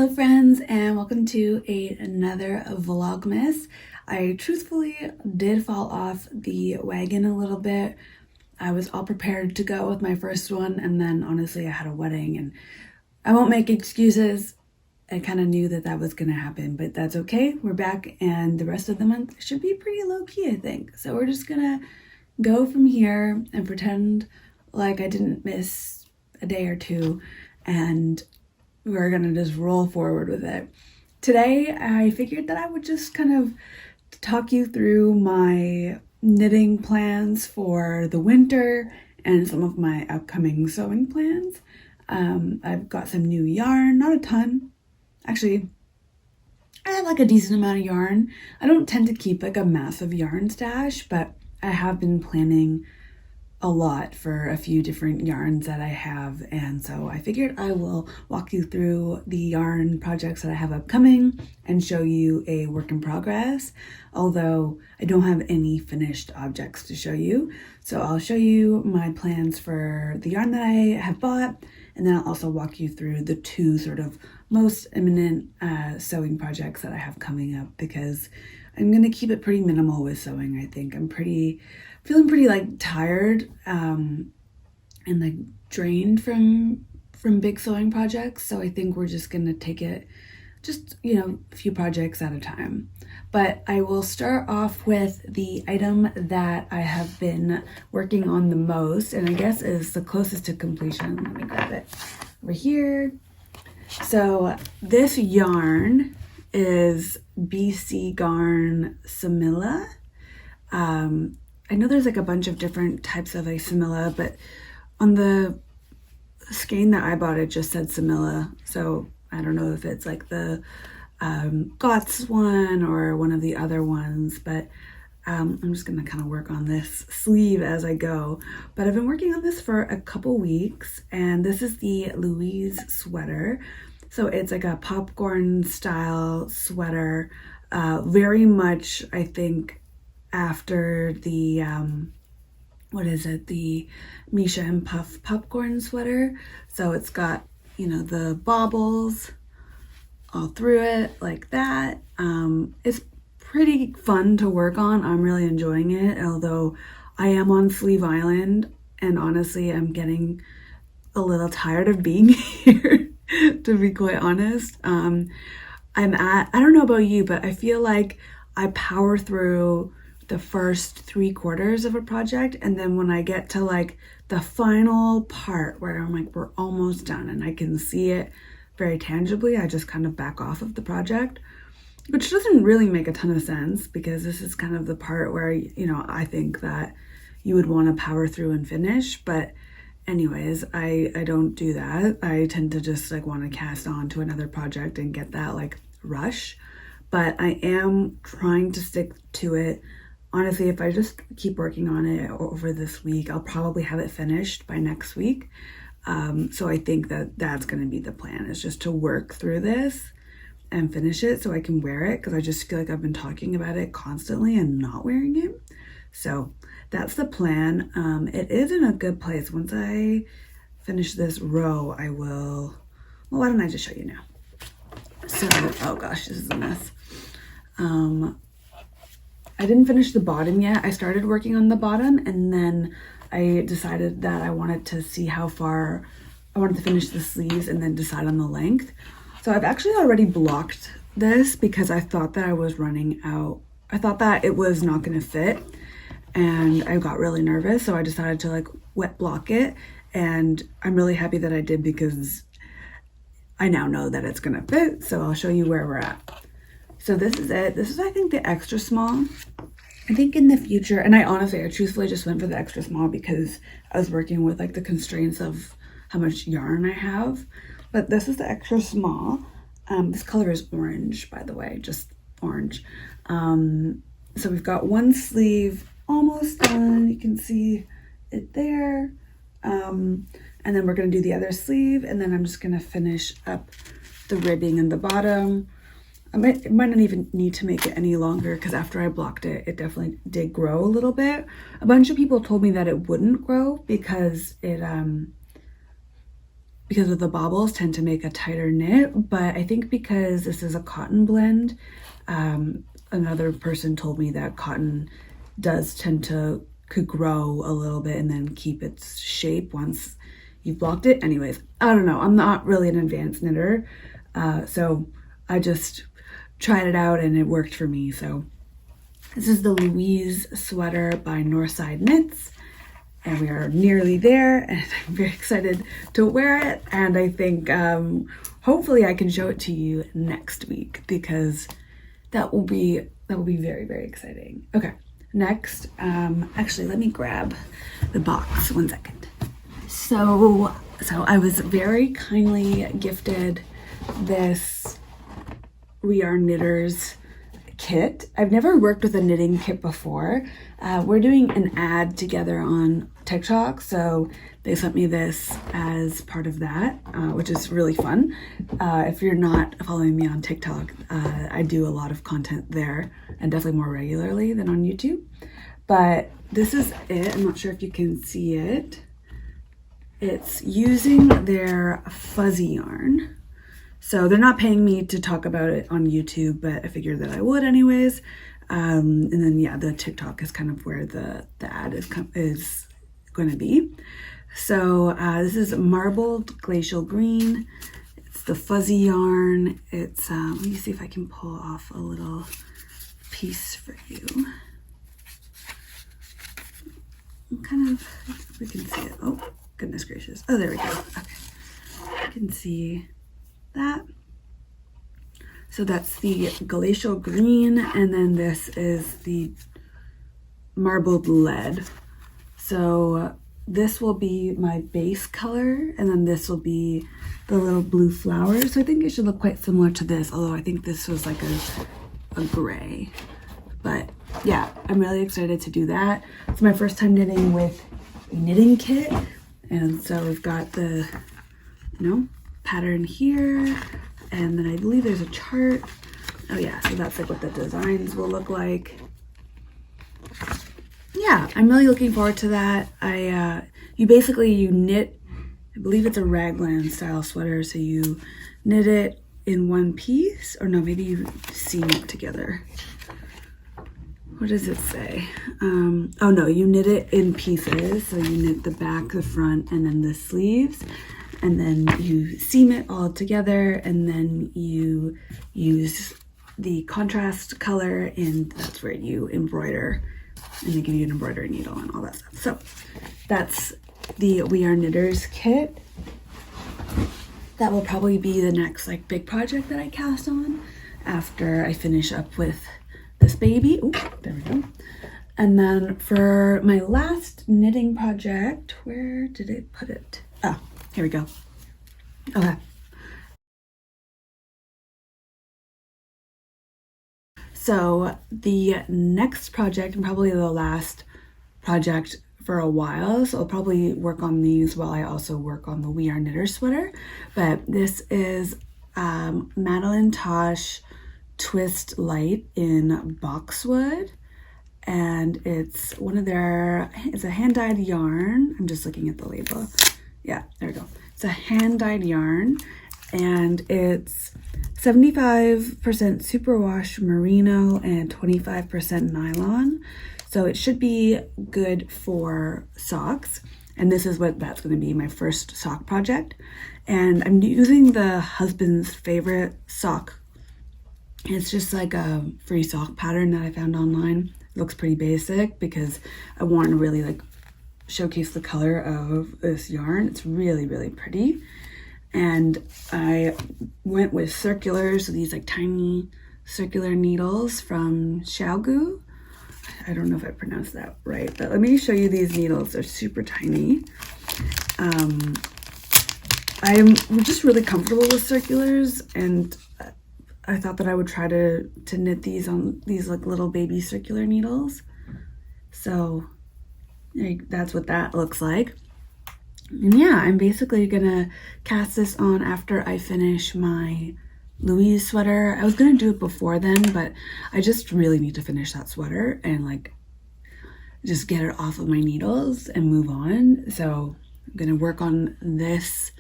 Hello friends, and welcome to another Vlogmas. I truthfully did fall off the wagon a little bit. I was all prepared to go with my first one, and then honestly I had a wedding, and I won't make excuses. I kind of knew that was going to happen, but that's okay. We're back, and the rest of the month should be pretty low-key, I think. So we're just gonna go from here and pretend like I didn't miss a day or two, and we're gonna just roll forward with it. Today, I figured that I would just kind of talk you through my knitting plans for the winter and some of my upcoming sewing plans. I've got some new yarn, not a ton. Actually, I have like a decent amount of yarn. I don't tend to keep like a massive yarn stash, but I have been planning a lot for a few different yarns that I have, and so I figured I will walk you through the yarn projects that I have upcoming and show you a work in progress, although I don't have any finished objects to show you. So I'll show you my plans for the yarn that I have bought, and then I'll also walk you through the two sort of most imminent sewing projects that I have coming up, because I'm going to keep it pretty minimal with sewing. I think I'm feeling pretty like tired and like drained from big sewing projects. So I think we're just going to take it just, a few projects at a time. But I will start off with the item that I have been working on the most, and I guess is the closest to completion. Let me grab it over here. So this yarn is BC Garn Samilla. I know there's like a bunch of different types of a Samilla, but on the skein that I bought, it just said Samilla. So I don't know if it's like the GOTS one or one of the other ones, but I'm just gonna kind of work on this sleeve as I go. But I've been working on this for a couple weeks, and this is the Louise sweater. So it's like a popcorn style sweater, very much, I think, after the, the Misha and Puff popcorn sweater. So it's got, the baubles all through it like that. It's pretty fun to work on. I'm really enjoying it, although I am on Sleeve Island, and honestly, I'm getting a little tired of being here, to be quite honest. I don't know about you, but I feel like I power through the first 3/4 of a project, and then when I get to like the final part where I'm like, we're almost done and I can see it very tangibly, I just kind of back off of the project, which doesn't really make a ton of sense, because this is kind of the part where, I think that you would want to power through and finish. But anyways, I don't do that. I tend to just like want to cast on to another project and get that like rush. But I am trying to stick to it. Honestly, if I just keep working on it over this week, I'll probably have it finished by next week. So I think that that's going to be the plan, is just to work through this and finish it so I can wear it, because I just feel like I've been talking about it constantly and not wearing it. So that's the plan. It is in a good place. Once I finish this row, I will, well, why don't I just show you now? So, oh gosh, this is a mess. I didn't finish the bottom yet. I started working on the bottom, and then I decided that I wanted to see how far I wanted to finish the sleeves and then decide on the length. So I've actually already blocked this because I thought that I was running out. I thought that it was not going to fit, and I got really nervous. So I decided to like wet block it, and I'm really happy that I did, because I now know that it's going to fit. So I'll show you where we're at. So this is it. This is, I think, the extra small. I think in the future, and I truthfully just went for the extra small because I was working with like the constraints of how much yarn I have. But this is the extra small. This color is orange, by the way, just orange. So we've got one sleeve almost done. You can see it there. And then we're going to do the other sleeve, and then I'm just going to finish up the ribbing in the bottom. It might not even need to make it any longer, because after I blocked it, it definitely did grow a little bit. A bunch of people told me that it wouldn't grow because it because of the bobbles, tend to make a tighter knit, but I think because this is a cotton blend, another person told me that cotton does tend to could grow a little bit and then keep its shape once you've blocked it. Anyways, I don't know. I'm not really an advanced knitter, so I just tried it out and it worked for me. So this is the Louise sweater by Northside Knits, and we are nearly there, and I'm very excited to wear it. And I think hopefully I can show it to you next week, because that will be very, very exciting. Okay, next, actually let me grab the box, 1 second. So I was very kindly gifted this We Are Knitters kit. I've never worked with a knitting kit before. We're doing an ad together on TikTok, so they sent me this as part of that, which is really fun. If you're not following me on TikTok, I do a lot of content there, and definitely more regularly than on YouTube. But this is it. I'm not sure if you can see it. It's using their fuzzy yarn. So they're not paying me to talk about it on YouTube, but I figured that I would anyways. And then yeah, the TikTok is kind of where the ad is going to be. So this is marbled glacial green. It's the fuzzy yarn. It's let me see if I can pull off a little piece for you. Kind of, we can see it. Oh goodness gracious! Oh, there we go. Okay, you can see that. So that's the glacial green, and then this is the marbled lead. So this will be my base color, and then this will be the little blue flowers. So I think it should look quite similar to this, although I think this was like a gray. But yeah, I'm really excited to do that. It's my first time knitting with a knitting kit, and so we've got the, pattern here, and then I believe there's a chart. Oh yeah, so that's like what the designs will look like. Yeah, I'm really looking forward to that. You knit, I believe it's a raglan style sweater, so you knit it in one piece, or no, maybe you seam it together. What does it say? Oh no, you knit it in pieces. So you knit the back, the front, and then the sleeves, and then you seam it all together, and then you use the contrast color, and that's where you embroider, and they give you an embroidery needle and all that stuff. So that's the We Are Knitters kit. That will probably be the next like big project that I cast on after I finish up with this baby. Oh, there we go. And then for my last knitting project, where did I put it? Oh, here we go. Okay. So the next project, and probably the last project for a while, so I'll probably work on these while I also work on the We Are Knitters sweater. But this is Madeline Tosh Twist Light in boxwood, and it's it's a hand-dyed yarn. I'm just looking at the label. Yeah, there we go. It's a hand-dyed yarn, and it's 75% superwash merino and 25% nylon. So it should be good for socks. And this is that's going to be my first sock project. And I'm using the husband's favorite sock. It's just like a free sock pattern that I found online. It looks pretty basic because I want to really like showcase the color of this yarn. It's really, really pretty. And I went with circulars, so these like tiny circular needles from Xiaogu. I don't know if I pronounced that right, but let me show you these needles. They're super tiny. I'm just really comfortable with circulars, and I thought that I would try to knit these on these like little baby circular needles. So that's what that looks like. And yeah, I'm basically gonna cast this on after I finish my Louise sweater. I was gonna do it before then, but I just really need to finish that sweater and like just get it off of my needles and move on. So I'm gonna work on this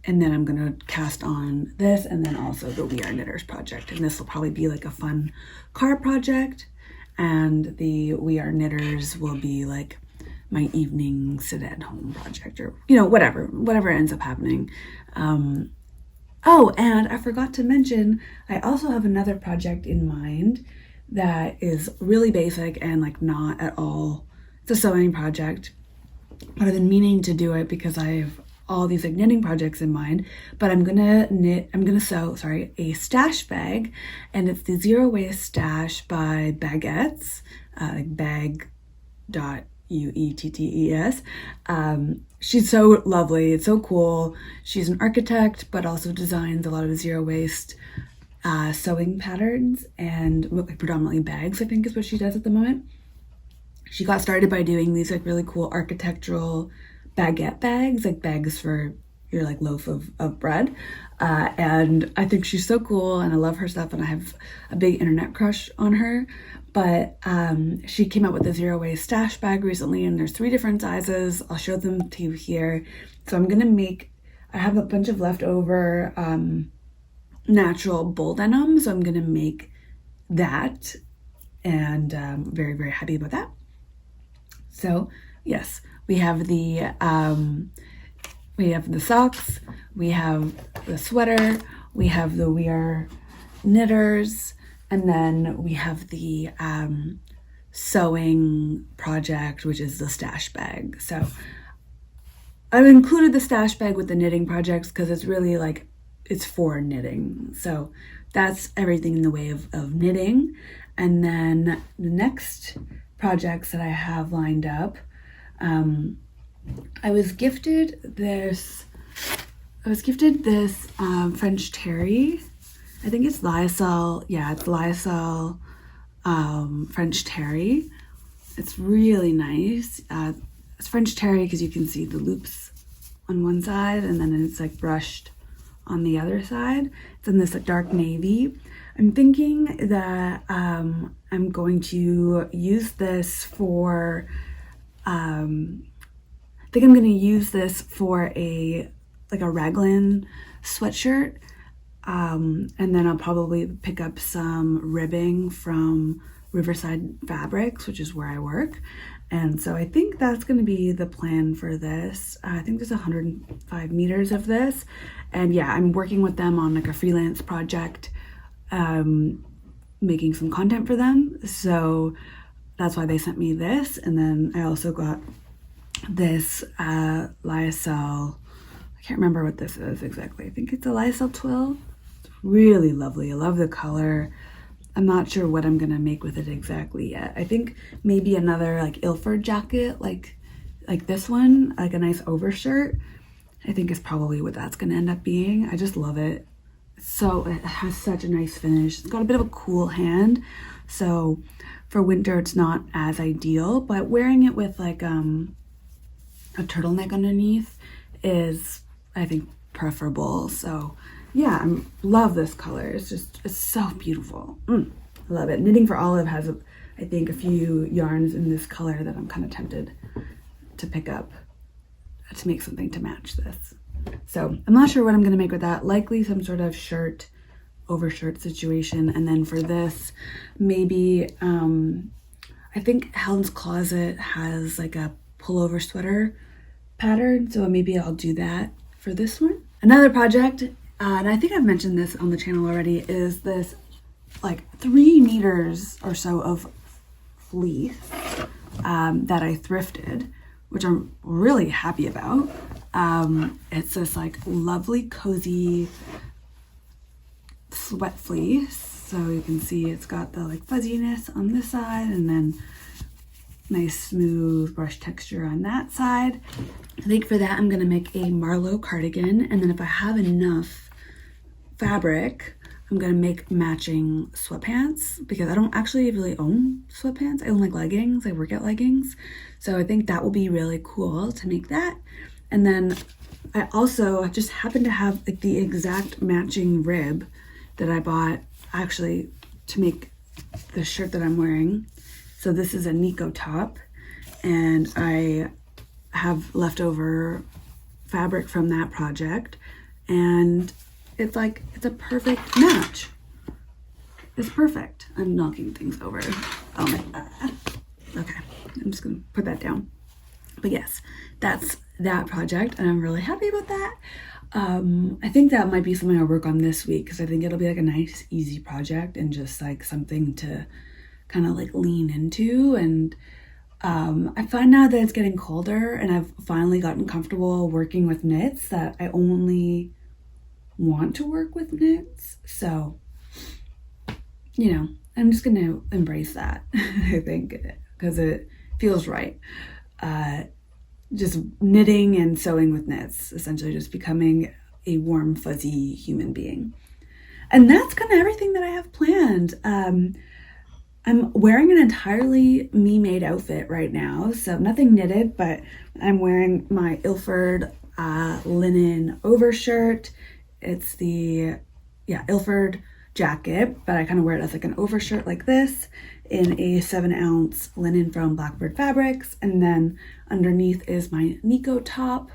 And then I'm gonna cast on this, and then also the We Are Knitters project. And this will probably be like a fun car project. And the We Are Knitters will be like my evening sit at home project, or, you know, whatever ends up happening. Oh, and I forgot to mention, I also have another project in mind that is really basic and like not at all, it's a sewing project, but I've been meaning to do it because I have all these like knitting projects in mind. But I'm gonna sew a stash bag, and it's the Zero Waste Stash by Baguettes, like bag.uetts. She's so lovely, it's so cool. She's an architect, but also designs a lot of zero waste sewing patterns, and like predominantly bags, I think is what she does at the moment. She got started by doing these like really cool architectural baguette bags, like bags for your like loaf of bread. And I think she's so cool, and I love her stuff, and I have a big internet crush on her. But she came out with a Zero Waste Stash bag recently, and there's 3 different sizes. I'll show them to you here. So I'm gonna I have a bunch of leftover natural bull denim, so I'm gonna make that, and very, very happy about that. So yes, we have the socks, we have the sweater, we have the We Are Knitters, and then we have the sewing project, which is the stash bag. So I've included the stash bag with the knitting projects because it's really like, it's for knitting. So that's everything in the way of knitting. And then the next projects that I have lined up, I was gifted this French terry. I think it's lyocell. Yeah, it's lyocell French terry. It's really nice. It's French terry because you can see the loops on one side, and then it's like brushed on the other side. It's in this like dark navy. I'm thinking that I'm going to use this for I think I'm going to use this for a raglan sweatshirt, and then I'll probably pick up some ribbing from Riverside Fabrics, which is where I work. And so I think that's going to be the plan for this. I think there's 105 meters of this, and yeah, I'm working with them on like a freelance project, making some content for them. So that's why they sent me this. And then I also got this lyocell, I can't remember what this is exactly. I think it's a lyocell twill. It's really lovely. I love the color. I'm not sure what I'm gonna make with it exactly yet. I think maybe another like Ilford jacket, like this one, like a nice overshirt, I think is probably what that's gonna end up being. I just love it. So it has such a nice finish. It's got a bit of a cool hand, so for winter it's not as ideal, but wearing it with like a turtleneck underneath is, I think, preferable. So yeah, I love this color. It's so beautiful. I love it. Knitting for Olive has, I think, a few yarns in this color that I'm kind of tempted to pick up to make something to match this. So I'm not sure what I'm going to make with that. Likely some sort of shirt, overshirt situation. And then for this, maybe, I think Helen's Closet has like a pullover sweater pattern. So maybe I'll do that for this one. Another project, and I think I've mentioned this on the channel already, is this like 3 meters or so of fleece that I thrifted, which I'm really happy about. It's this like lovely cozy sweat fleece. So you can see it's got the like fuzziness on this side, and then nice smooth brush texture on that side. I think for that I'm gonna make a Marlowe cardigan, and then if I have enough fabric, I'm gonna make matching sweatpants, because I don't actually really own sweatpants. I own like leggings, I workout leggings. So I think that will be really cool to make that. And then I also just happen to have like the exact matching rib that I bought actually to make the shirt that I'm wearing. So this is a Nikko top, and I have leftover fabric from that project, and it's like, it's a perfect match. It's perfect. I'm knocking things over. Oh my, okay, I'm just gonna put that down. But yes, that's that project, and I'm really happy about that. I think that might be something I'll work on this week, because I think it'll be like a nice, easy project and just like something to kind of like lean into. And I find now that it's getting colder and I've finally gotten comfortable working with knits that I only want to work with knits. So, you know, I'm just going to embrace that, I think, because it feels right. Just knitting and sewing with knits, essentially just becoming a warm, fuzzy human being. And that's kind of everything that I have planned. I'm wearing an entirely me-made outfit right now, so nothing knitted, but I'm wearing my Ilford linen overshirt. It's the, Ilford jacket, but I kind of wear it as like an overshirt like this in a 7-ounce linen from Blackbird Fabrics. And then underneath is my Nikko top,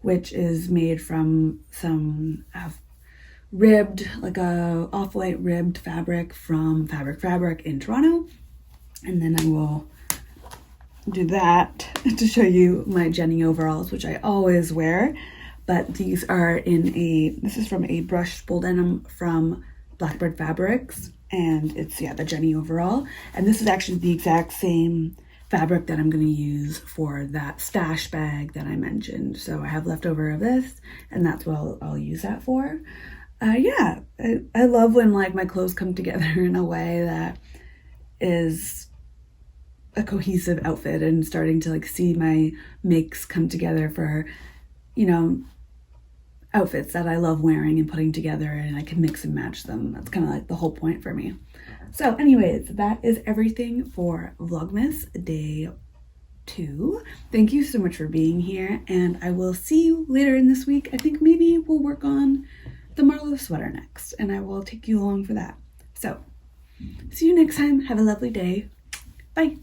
which is made from some ribbed, like a off-white ribbed fabric from Fabric in Toronto. And then I will do that to show you my Jenny overalls, which I always wear. But these are this is from a brushed spool denim from Blackbird Fabrics, and it's the Jenny overall. And this is actually the exact same fabric that I'm going to use for that stash bag that I mentioned. So I have leftover of this, and that's what I'll use that for. I love when like my clothes come together in a way that is a cohesive outfit, and starting to like see my makes come together for, you know, outfits that I love wearing and putting together, and I can mix and match them. That's kind of like the whole point for me. So anyways, that is everything for Vlogmas Day 2. Thank you so much for being here, and I will see you later in this week. I think maybe we'll work on the Marlowe sweater next, and I will take you along for that. So see you next time. Have a lovely day. Bye.